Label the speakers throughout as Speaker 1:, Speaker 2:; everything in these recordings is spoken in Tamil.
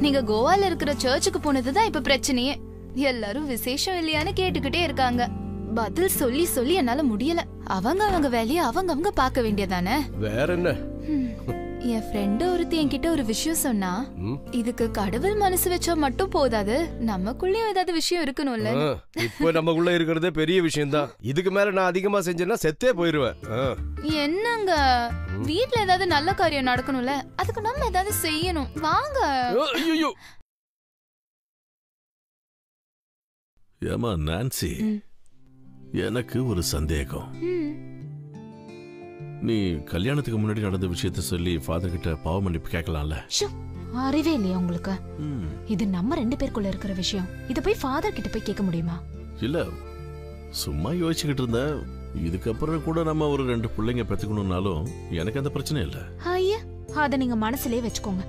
Speaker 1: நீங்க கோவால இருக்கிற சர்ச்சுக்கு போனதுதான் இப்ப பிரச்சனையே. எல்லாரும் விசேஷம் இல்லையான்னு கேட்டுக்கிட்டே இருக்காங்க. பதில் சொல்லி சொல்லி என்னால முடியல. அவங்க வேலையை அவங்க பார்க்க வேண்டியதானே.
Speaker 2: வேற என்ன?
Speaker 1: என் ஃப்ரெண்ட் ஒருத்தி என்கிட்ட ஒரு விஷயம் சொன்னா, இதுக்கு கடவுள் மனசு வச்சா மட்டும் போதாது, நமக்குள்ளயும் ஏதாவது விஷயம் இருக்கணும்ல.
Speaker 2: இப்போ நமக்குள்ள இருக்கிறதே பெரிய விஷயம் தான். இதுக்கு மேல நான் அதிகமா செஞ்சேன்னா செத்தே போயிருவேன்.
Speaker 1: என்னங்க, வீட்ல ஏதாவது நல்ல காரியம் நடக்கணும்ல, அதுக்கு நம்ம ஏதாவது செய்யணும். வாங்க.
Speaker 2: ஐயோ
Speaker 3: ஏமா நான்சி, எனக்கு ஒரு சந்தேகம். நீ கல்யாணத்துக்கு முன்னாடி நடந்த விஷயத்த சொல்லி ஃபாதர் கிட்ட பாவ மன்னிப்பு கேட்கலாம்ல?
Speaker 1: அறிவே இல்லையா உங்களுக்கு? இது நம்ம 2 பேருக்குள்ள இருக்கிற விஷயம். இத போய் ஃபாதர் கிட்ட போய் கேட்க முடியுமா?
Speaker 3: இல்ல, சும்மா யோசிச்சுக்கிட்டு இருந்த. இதுக்கப்புறம் கூட நம்ம ஒரு 2 பிள்ளைங்க பெத்துக்கணும்னாலும் எனக்கு அந்த பிரச்சனை இல்ல.
Speaker 1: ஐயா, அத நீங்க மனசுலயே வச்சுக்கோங்க.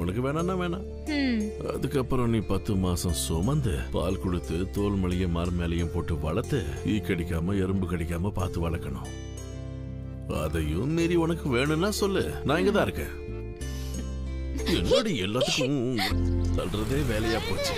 Speaker 3: உனக்கு வேணாம்னா வேணாம். அதுக்கப்புறம் நீ 10 மாசம் சுமந்து பால் கொடுத்து தோல் மலையும் மார் மேலையும் போட்டு வளர்த்து ஈ கடிக்காம எறும்பு கடிக்காம பார்த்து வளர்க்கணும். அதையும் மீறி உனக்கு வேணும்னா சொல்லு, நான் இங்கதான் இருக்கேன். என்னோட எல்லாத்துக்கும் தள்ளுறதே வேலையா போச்சு.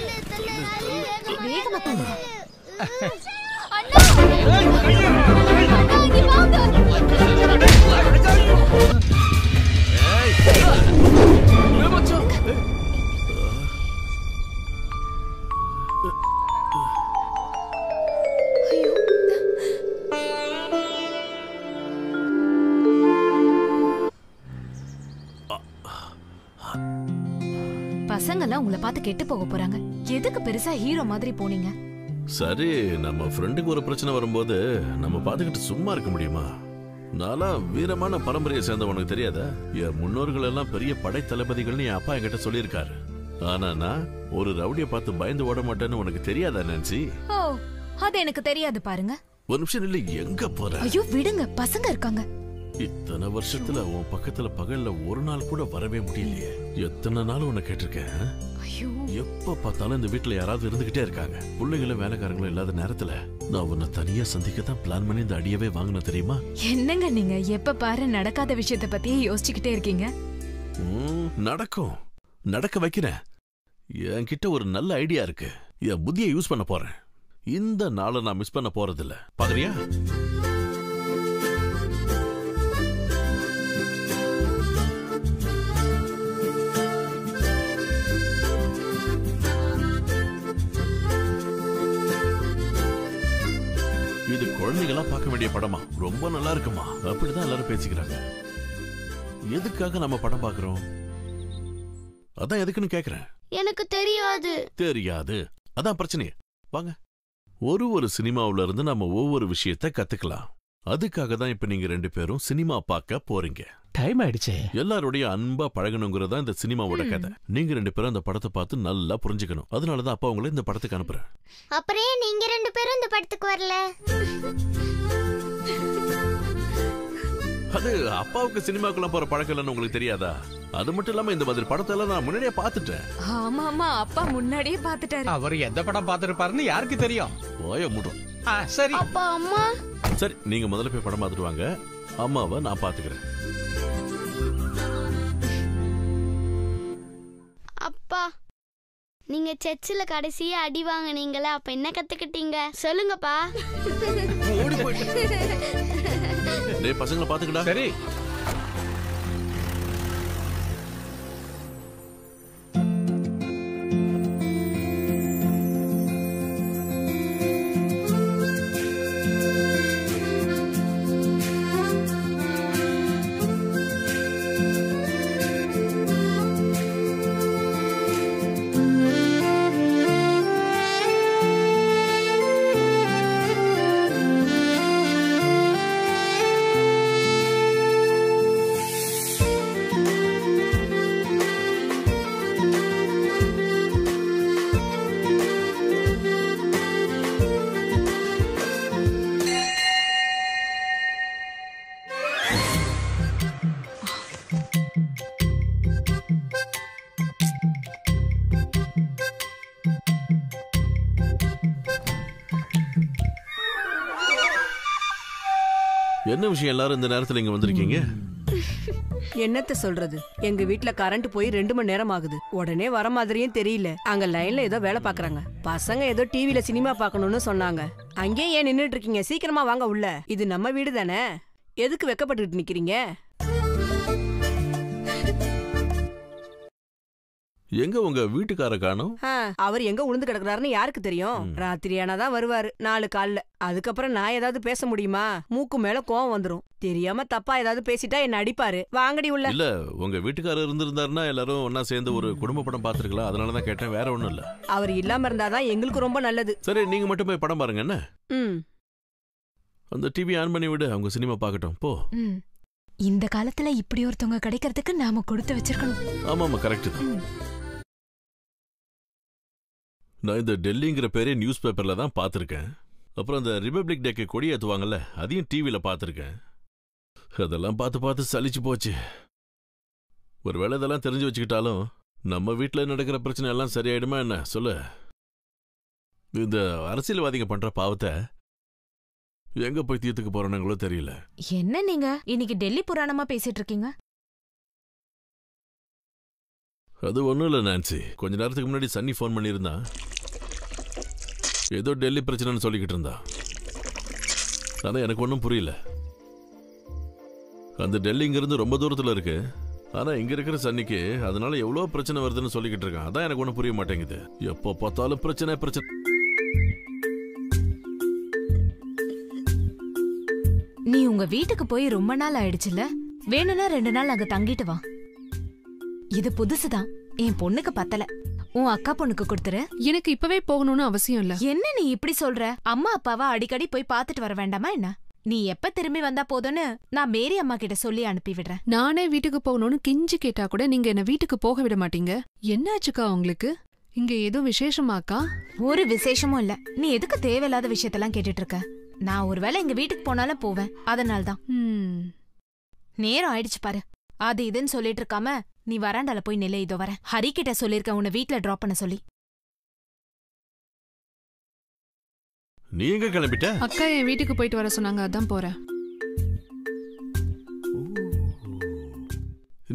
Speaker 1: பசங்கெல்லாம் உங்களை பார்த்து கெட்டு போக போறாங்க. எதுக்கு பெருசா ஹீரோ மாதிரி போனீங்க?
Speaker 3: சரி, நம்ம ஃப்ரெண்டுக்கு ஒரு பிரச்சனை வரும்போது நம்ம பாத்துக்கிட்டு சும்மா இருக்க முடியுமா? நானா வீரமான பரம்பரையை சேர்ந்த உனக்கு தெரியாதா? என் முன்னோர்கள் எல்லாம் பெரிய படை தளபதிகள்னு என் அப்பா என்கிட்ட சொல்லியிருக்காரு. ஆனா நான் ஒரு ரவுடிய பார்த்து பயந்து ஓட மாட்டேன்னு உனக்கு தெரியாதா நான்சி?
Speaker 1: ஓ, அது எனக்கு தெரியாது பாருங்க.
Speaker 3: ஒரு நிமிஷம் இல்ல, எங்க போற?
Speaker 1: ஐயோ விடுங்க, பசங்க இருக்காங்க.
Speaker 3: இத்தனை வருஷத்துல உன் பக்கத்துல பகல்ல ஒரு நாள் கூட வரவே முடியலையே. எத்தனை நாள் உன்னை கேட்டிருக்கேன். எப்ப பார்த்தாலும் இந்த வீட்டுல யாராவது இருந்துகிட்டே இருக்காங்க. பிள்ளைங்களும் வேலைக்காரங்களும் இல்லாத நேரத்துல நான் உன்னை தனியா சந்திக்கத்தான் பிளான் பண்ணி இந்த அடியவே வாங்கின தெரியுமா?
Speaker 1: என்னங்க நீங்க எப்ப பாரு நடக்காத விஷயத்த பத்தியே யோசிச்சுக்கிட்டே இருக்கீங்க.
Speaker 3: நடக்கும், நடக்க வைக்கிறேன். என்கிட்ட ஒரு நல்ல ஐடியா இருக்கு. என் புத்தியை யூஸ் பண்ண போறேன். இந்த நாளை நான் மிஸ் பண்ண போறதில்ல. பாக்குறியா? இது குழந்தைகளா பார்க்க வேண்டிய படமா? ரொம்ப நல்லா இருக்குமா? அப்படிதான் எல்லாரும் பேசிக்கிறாங்க. எதுக்காக நம்ம படம் பார்க்கிறோம்? அதான் எதுக்குன்னு கேக்குறேன்.
Speaker 4: எனக்கு தெரியாது.
Speaker 3: தெரியாது, அதான் பிரச்சனையே. வாங்க, ஒரு சினிமாவுல இருந்து நம்ம ஒவ்வொரு விஷயத்த கத்துக்கலாம். அதுக்காக தான் இப்ப நீங்க 2 பேரும் சினிமா பார்க்க போறீங்க.
Speaker 5: டைம் ஆயிடுச்சு.
Speaker 3: எல்லாருடைய அன்பா பழகணுங்கிறதா இந்த சினிமாவோட கதை. நீங்க 2 பேரும் அந்த படத்தை பார்த்து நல்லா புரிஞ்சுக்கணும். அதனாலதான் அப்பா உங்களை இந்த படத்துக்கு அனுப்புறேன்.
Speaker 4: அப்புறம் நீங்க 2 பேரும் இந்த படத்துக்கு வரல?
Speaker 3: அது அப்பாவுக்கு சினிமாக்குள்ள போற பழக்கம் இல்லைன்னு உங்களுக்கு தெரியாதா? அது மட்டும் இல்லாம இந்த மாதிரி படத்தை எல்லாம் நான் முன்னாடியே பாத்துட்டேன்.
Speaker 1: ஆமா ஆமா, அப்பா முன்னாடியே பாத்துட்டாரு.
Speaker 5: அவர் எந்த படம் பாத்துருப்பாருன்னு யாருக்கு தெரியும்?
Speaker 3: ஓய மூடும்.
Speaker 5: சரி
Speaker 4: அப்பா அம்மா.
Speaker 3: சரி, நீங்க முதல்ல போய் படம் பார்த்துட்டு வாங்க. அம்மாவை நான் பாத்துக்கிறேன்.
Speaker 4: அப்பா, நீங்க சர்ச்சில கடைசியா அடி வாங்குனீங்களே, அப்ப என்ன கத்துக்கிட்டீங்க சொல்லுங்கப்பா.
Speaker 3: ஓடி போயிட்டு. டேய் பசங்களை பாத்துக்கடா.
Speaker 5: சரி.
Speaker 3: என்ன விஷயம் எல்லாரும் இந்த நேரத்துல இங்க வந்திருக்கீங்க?
Speaker 6: என்னத்த சொல்றது, எங்க வீட்ல கரண்ட் போய் 2 மணி நேரம் ஆகுது. உடனே வர மாதிரியும் தெரியல. அங்க லைன்ல ஏதோ வேலை பாக்குறாங்க. பசங்க ஏதோ டிவில சினிமா பாக்கணும்னு சொன்னாங்க. அங்கேயே ஏன் நின்னுட்டு இருக்கீங்க? சீக்கிரமா வாங்க உள்ள. இது நம்ம வீடு தானே, எதுக்கு வெக்கப்பட்டுட்டு நிக்கிறீங்க?
Speaker 3: எங்க உங்க வீட்டுக்கார காணோம்?
Speaker 6: அவர் எங்க உளுந்து கிடக்குறாருன்னு யாருக்கு தெரியும்? ராத்திரியானாதான் வருவாரு 4 கால்ல. அதுக்கப்புறம் நான் ஏதாவது பேச முடியுமா? மூக்கு மேல கோவம் வந்துரும். தெரியாம தப்பா ஏதாவது பேசிட்டா என்ன அடிப்பாரு. வாங்கடி உள்ள.
Speaker 3: இல்ல உங்க வீட்டுக்காரர் இருந்திருந்தாருன்னா எல்லாரும் ஒன்னா சேர்ந்து ஒரு குடும்ப படம் பாத்துருக்கலாம். அதனாலதான் கேட்டேன், வேற ஒண்ணும் இல்ல.
Speaker 6: அவர் இல்லாம இருந்தாதான் எங்களுக்கு ரொம்ப நல்லது.
Speaker 3: சரி, நீங்க மட்டும் போய் படம் பாருங்க. என்ன அந்த டிவி ஆன் பண்ணி விடு, அவங்க சினிமா பாக்கட்டும் போ.
Speaker 1: இந்த காலத்துல இப்படி ஒருத்தவங்க கிடைக்கிறதுக்கு நாம கொடுத்து வச்சிருக்கணும்.
Speaker 3: ஆமாமா, கரெக்ட் தான். நான் இந்த டெல்லிங்கிற பேரே நியூஸ் பேப்பர்ல தான் பார்த்துருக்கேன். அப்புறம் அந்த ரிபப்ளிக் டேக்கு கொடி ஏற்றுவாங்கல்ல, அதையும் டிவியில் பார்த்துருக்கேன். அதெல்லாம் பார்த்து பார்த்து சலிச்சு போச்சு. ஒருவேளை இதெல்லாம் தெரிஞ்சு வச்சுக்கிட்டாலும் நம்ம வீட்டில் நடக்கிற பிரச்சனை எல்லாம் சரியாயிடுமா என்ன சொல்லு? இந்த அரசியல்வாதிங்க பண்ற பாவத்தை எங்க போய் தீர்த்துக்க போறானுங்களோ தெரியல.
Speaker 1: என்ன நீங்க இன்னைக்கு டெல்லி புராணமா பேசிட்டு இருக்கீங்க?
Speaker 3: அது ஒன்றும் இல்லை நான்சி. கொஞ்ச நேரத்துக்கு முன்னாடி சன்னி ஃபோன் பண்ணியிருந்தான். ஏதோ டெல்லி பிரச்சனைன்னு சொல்லிக்கிட்டு இருந்தா. ஆனால் எனக்கு ஒன்றும் புரியல. அந்த டெல்லி இங்கிருந்து ரொம்ப தூரத்தில் இருக்கு. ஆனால் இங்கே இருக்கிற சன்னிக்கு அதனால எவ்வளோ பிரச்சனை வருதுன்னு சொல்லிக்கிட்டு இருக்கான். அதான் எனக்கு ஒன்றும் புரிய மாட்டேங்குது. எப்போ பார்த்தாலும் பிரச்சனை பிரச்சனை.
Speaker 1: நீ உங்க வீட்டுக்கு போய் ரொம்ப நாள் ஆயிடுச்சுல, வேணும்னா 2 நாள் அங்க தங்கிட்டு வா. இது புதுசுதான், என் பொண்ணுக்கு பத்தல. உன் அக்கா பொண்ணுக்கு கொடுத்துரு.
Speaker 7: எனக்கு இப்பவே போகணும்னு அவசியம் இல்ல.
Speaker 1: என்ன நீ இப்படி சொல்ற? அம்மா அப்பாவா அடிக்கடி போய் பாத்துட்டு வர வேண்டாமா என்ன? நீ எப்ப திரும்பி வந்தா போதும்னு நான் மேரி அம்மா கிட்ட சொல்லி அனுப்பி விடுறேன்.
Speaker 7: நானே வீட்டுக்கு போகணும்னு கிஞ்சி கேட்டா கூட நீங்க என்ன வீட்டுக்கு போக விட மாட்டீங்க. என்னாச்சுக்கா உங்களுக்கு? இங்க ஏதோ விசேஷமாக்கா?
Speaker 1: ஒரு விசேஷமும் இல்ல. நீ எதுக்கு தேவையில்லாத விஷயத்தெல்லாம் கேட்டுட்டு இருக்க? நான் ஒருவேளை எங்க வீட்டுக்கு போனாலும் போவேன். அதனால்தான். நேரம் ஆயிடுச்சு பாரு. அது இதுன்னு சொல்லிட்டு இருக்காம நீ வராண்டால போய் நிலை. இதோ வர. ஹரி கிட்ட சொல்லிருக்க உன்னை வீட்டுல டிராப் பண்ண சொல்லி.
Speaker 3: நீ எங்க கிளம்பிட்ட?
Speaker 7: அக்கா என் வீட்டுக்கு போயிட்டு வர சொன்னாங்க, அதான் போறேன்.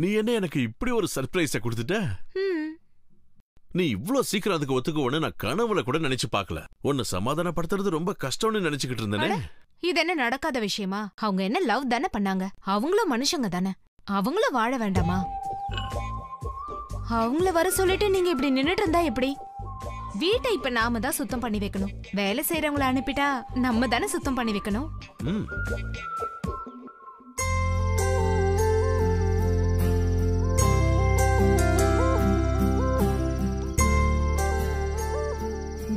Speaker 3: நீ என்ன எனக்கு இப்படி ஒரு சர்ப்ரைஸ கொடுத்துட்ட? நீ இவ்ளோ சீக்கிரம் அதுக்கு ஒத்துக்குவோன்னு நான் கனவுல கூட நினைச்சு பார்க்கல. உன்னை சமாதானப்படுத்துறது ரொம்ப கஷ்டம்னு நினைச்சுக்கிட்டு இருந்தேனே.
Speaker 1: இது என்ன நடக்காத விஷயமா? அவங்க என்ன லவ் தானே பண்ணாங்க. அவங்களும் மனுஷங்க தானே. அவங்களும் வாழ வேண்டாமா? அவங்கள வர சொல்லிட்டு நீங்க இப்படி நின்னுட்டு இருந்தா எப்படி? வீட்டை இப்ப நாம தான் சுத்தம் பண்ணி வைக்கணும். வேலை செய்யறவங்கள அனுப்பிட்டா நம்ம தானே சுத்தம் பண்ணி வைக்கணும்.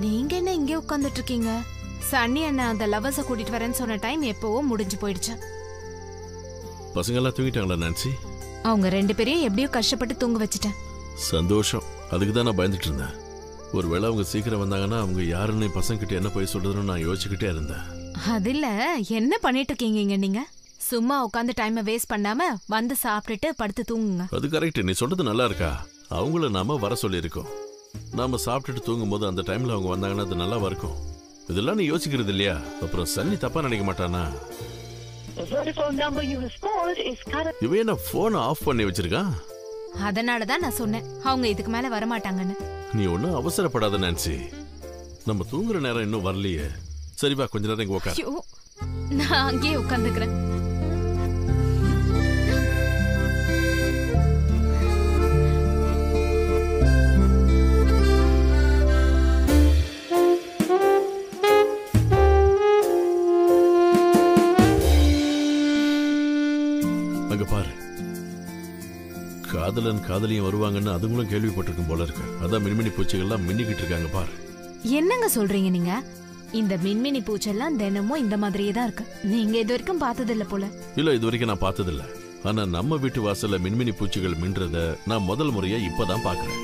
Speaker 1: நீங்க என்ன இங்கே உட்கார்ந்துட்டு இருக்கீங்க? சன்னி அண்ணா அந்த லவர்ஸ கூட்டிட்டு வரேன்னு சொன்ன டைம் எப்பவோ முடிஞ்சு போயிடுச்சு.
Speaker 3: பசங்க எல்லாம் தூங்கிட்டாங்களா நான்சி?
Speaker 1: அவங்க 2 பேரையும் எப்படியோ கஷ்டப்பட்டு தூங்க வச்சுட்டேன்.
Speaker 3: சந்தோஷம். அதுக்கு தான் நான் பயந்துட்டு இருந்தேன். ஒருவேளை அவங்க சீக்கிரம் வந்தாங்கன்னா அவங்க யாருன்னு பசங்க கிட்ட என்ன போய் சொல்றதுன்னு நான் யோசிச்சுக்கிட்டே இருந்தேன்.
Speaker 1: அது இல்ல, என்ன பண்ணிட்டு இருக்கீங்க நீங்க? சும்மா உட்காந்து டைமை வேஸ்ட் பண்ணாம வந்து சாப்பிட்டுட்டு படுத்து தூங்குங்க.
Speaker 3: அது கரெக்ட். நீ சொல்றது நல்லா இருக்கா? அவங்கள நாம வர சொல்லியிருக்கோம். நாம சாப்பிட்டுட்டு தூங்கும் போது அந்த டைம்ல அவங்க வந்தாங்கன்னா அது நல்லாவா இருக்கும்? இதெல்லாம் நீ யோசிக்கிறது இல்லையா? அப்புறம் சன்னி தப்பா நினைக்க மாட்டானா? இவன் என்ன போன் ஆஃப் பண்ணி வச்சிருக்கான்?
Speaker 1: அதனாலதான் நான் சொன்னேன் அவங்க இதுக்கு மேல வரமாட்டாங்கன்னு.
Speaker 3: நீ ஒன்னும் அவசரப்படாத நான்சி. நம்ம தூங்குற நேரம் இன்னும் வரலையே. சரிவா, கொஞ்ச நேரம் இங்க உட்கார்.
Speaker 1: நான் அங்கேயே உட்கார்ந்துக்கிறேன்.
Speaker 3: அங்க பாரு, காதலன் காதலியும் வருவாங்கன்னு அதுங்களும் கேள்விப்பட்டிருக்கும் போல இருக்கு. அதான் மின்மினி பூச்சிகள்லாம் மின்னிக்கிட்டு இருக்காங்க பாரு.
Speaker 1: என்னங்க சொல்றீங்க நீங்க? இந்த மின்மினி பூச்செல்லாம் தினமும் இந்த மாதிரியே தான் இருக்கு. நீங்க இது வரைக்கும் பார்த்தது இல்ல போல.
Speaker 3: இல்ல, இது வரைக்கும் நான் பார்த்தது இல்ல. ஆனா நம்ம வீட்டு வாசல்ல மின்மினி பூச்சிகள் மின்றத நான் முதல் முறையா இப்பதான் பாக்குறேன்.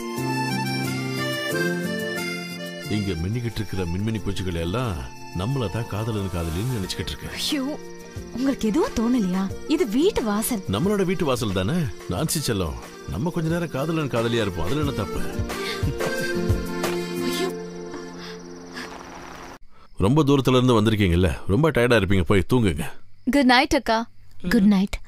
Speaker 3: இங்க மின்னிக்கிட்டு இருக்கிற மின்மினி பூச்சிகள் எல்லாம் நம்மளதான் காதலன் காதலின்னு நினைச்சுக்கிட்டு இருக்கேன்.
Speaker 1: ஐயோ, உங்களுக்கு எதுவும் தோணலையா? இது வீட்டு வாசல்.
Speaker 3: நம்மளோட வீட்டு வாசல் தானே நான்சி செல்லம். நம்ம கொஞ்ச நேரம் காதலன் காதலியா இருப்போம். அதுல என்ன தப்பு? ரொம்ப தூரத்துல இருந்து வந்திருக்கீங்கல்ல, ரொம்ப டயர்டா இருப்பீங்க. போய் தூங்குங்க.
Speaker 1: குட் நைட் அக்கா. Good night.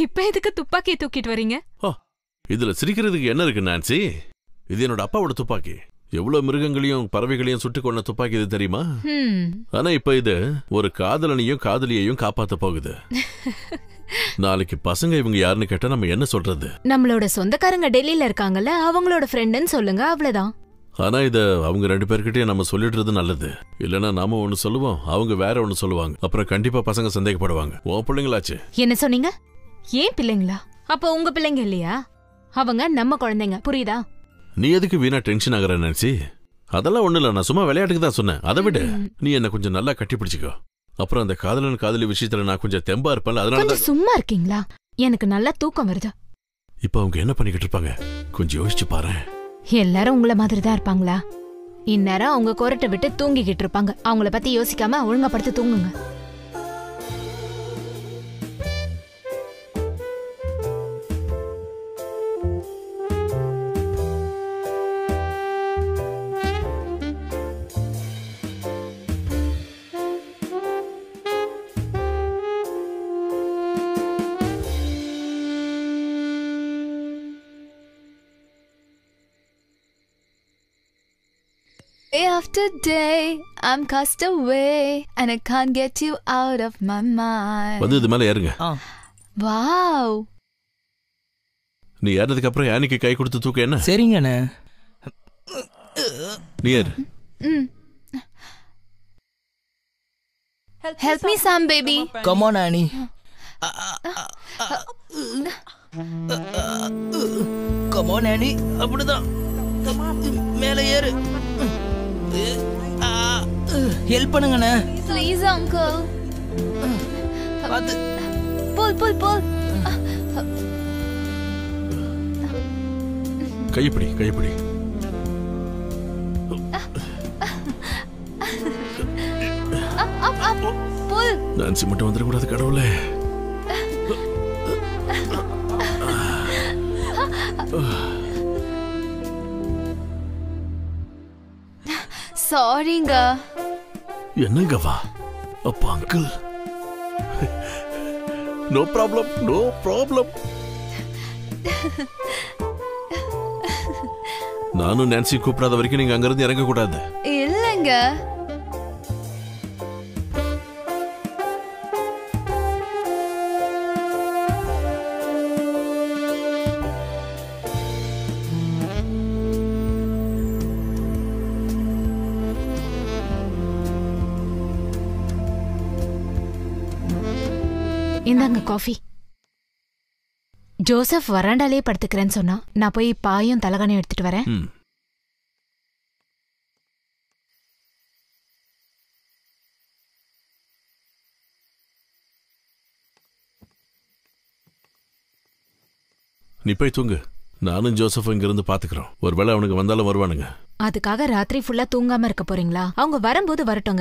Speaker 1: இப்ப எதுக்கு துப்பாக்கியை தூக்கிட்டு வரீங்க?
Speaker 3: இதுல சிரிக்கிறதுக்கு என்ன இருக்கு நான்சி? இது என்னோட அப்பாவோட துப்பாக்கி. எவ்வளவு மிருகங்களையும் பறவைகளையும் சுட்டு கொண்ட துப்பாக்கி இது தெரியுமா? ஆனா இப்ப இது ஒரு காதலனையும் காதலியையும் காப்பாத்த போகுது. நாளைக்கு பசங்க இவங்க யாருன்னு கேட்டா நம்ம என்ன சொல்றது?
Speaker 1: நம்மளோட சொந்தக்காரங்க டெல்லியில இருக்காங்கல்ல, அவங்களோட ஃப்ரெண்டுன்னு சொல்லுங்க, அவ்வளவுதான்.
Speaker 3: ஆனா இத அவங்க 2 பேர்கிட்டயும் நம்ம சொல்லிடுறது நல்லது. இல்லனா நாம ஒண்ணு சொல்லுவோம், அவங்க வேற ஒண்ணு சொல்லுவாங்க. அப்புறம் கண்டிப்பா பசங்க சந்தேகப்படுவாங்க. உன் பிள்ளைங்களாச்சு.
Speaker 1: என்ன சொன்னீங்க? ஏன் பிள்ளைங்களா? அப்ப உங்க பிள்ளைங்க இல்லையா? அவங்க நம்ம குழந்தைங்க, புரியுதா?
Speaker 3: நீ எதுக்கு வீணா டென்ஷன் ஆகுற நினைச்சி? அதெல்லாம் ஒண்ணு இல்ல, நான் சும்மா விளையாட்டுக்கு தான் சொன்னேன். அதை விட நீ என்ன கொஞ்சம் நல்லா கட்டி பிடிச்சிக்கோ. அப்புறம் அந்த காதலன் காதலி விஷயத்துல நான் கொஞ்சம் தெம்பா இருப்பேன். அதனால
Speaker 1: சும்மா இருக்கீங்களா? எனக்கு நல்லா தூக்கம் வருது.
Speaker 3: இப்ப அவங்க என்ன பண்ணிக்கிட்டு இருப்பாங்க கொஞ்சம் யோசிச்சு பாரு.
Speaker 1: எல்லாரும் உங்கள மாதிரி தான் இருப்பாங்களா? இந்நேரம் அவங்க கோரட்டை விட்டு தூங்கிக்கிட்டு இருப்பாங்க. அவங்கள பத்தி யோசிக்காம ஒழுங்கா படுத்து தூங்குங்க.
Speaker 8: Day after day, I'm cast away, and I can't get you out of my mind.
Speaker 3: வந்து இது மேல ஏறுங்க.
Speaker 8: Wow.
Speaker 3: நீ ஏறதுக்கு அப்புறம் யானைக்கு கை கொடுத்து தூக்க என்ன?
Speaker 9: சரிங்கண்ணே.
Speaker 3: நீ ஏறு.
Speaker 8: Help me some, baby.
Speaker 9: Come on, Annie. Come on, Annie. அப்படிதான். மேலே ஏறு. ஹெல்ப் பண்ணுங்கண்ணே.
Speaker 8: Please, uncle.
Speaker 9: பாத்து.
Speaker 8: Pull.
Speaker 3: கைப்பிடி.
Speaker 8: Up. Pull.
Speaker 3: நான்சி மட்டும் வந்துடக்கூடாது கடவுளே.
Speaker 8: சாரிங்க.
Speaker 3: என்னங்க வா? அப்பா அங்கிள். No problem. நானும் நான்சி கூப்பிடாத வரைக்கும் நீங்க அங்கிருந்து இறங்க கூடாது.
Speaker 8: இல்லங்க.
Speaker 1: இந்தாங்க காஃபி. ஜோசப் வராண்டாலே படுத்துக்கிறேன்னு சொன்னா, நான் போய் பாயும் தலகாணியும் எடுத்துட்டு வரேன்.
Speaker 3: நீ போய் தூங்கு. நானும் ஜோசப் இங்கிருந்து பாத்துக்கிறோம். ஒருவேளை அவனுக்கு வந்தாலும் வருவானுங்க.
Speaker 1: அதுக்காக ராத்திரி ஃபுல்லா தூங்காம இருக்க போறீங்களா? அவங்க வரும்போது வரட்டுங்க.